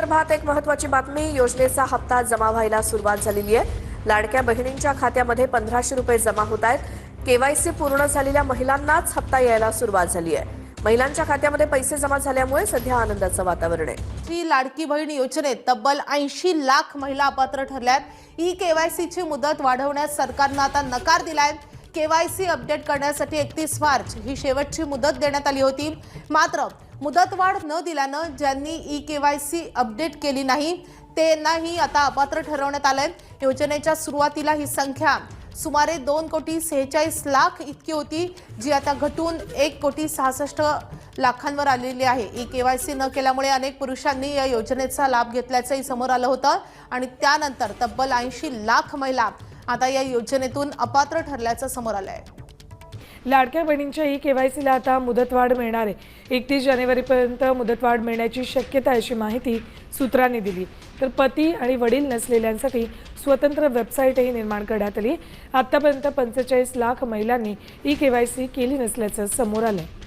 संदर्भात एक महत्त्वाची बातमी, योजनेचा हप्ता जमा व्हायला सुरुवात झालेली आहे। लाडक्या बहिणींच्या खात्यामध्ये 1500 रुपये जमा होत आहेत। केवायसी पूर्ण झालेल्या महिलांनाच हप्ता यायला सुरुवात झाली आहे। महिलांच्या खात्यामध्ये पैसे जमा झाल्यामुळे सध्या आनंदाचं वातावरण आहे। ही लाडकी बहीण योजनेत तब्बल 80 लाख महिला अपात्र ठरल्यात। ई केवायसीची मुदत वाढवण्यास सरकारने आता नकार दिलाय। केवायसी अपडेट करण्यासाठी 31 मार्च ही शेवटची मुदत देण्यात आली होती। मात्र मुदतवाढ न दिल्यानं ज्यांनी ई केवायसी अपडेट केली नाही त्यांनाही आता अपात्र ठरवण्यात आलंय। योजनेच्या सुरुवातीला ही संख्या सुमारे 2,46,00,000 इतकी होती, जी आता घटून 1,66,00,000 आलेली आहे। ई केवायसी न केल्यामुळे अनेक पुरुषांनी या योजनेचा लाभ घेतल्याचंही समोर आलं होतं आणि त्यानंतर तब्बल 80 लाख महिला आता या योजनेतून अपात्र ठरल्याचं समोर आलंय। लाडक्या बहिणींच्या ई केवायसीला आता मुदतवाढ मिळणार आहे। 31 जानेवारीपर्यंत मुदतवाढ मिळण्याची शक्यता अशी माहिती सूत्रांनी दिली। तर पती आणि वडील नसलेल्यांसाठी स्वतंत्र वेबसाईटही निर्माण करण्यात आली। आतापर्यंत 45 लाख महिलांनी ई केवायसी केली नसल्याचं समोर आलंय।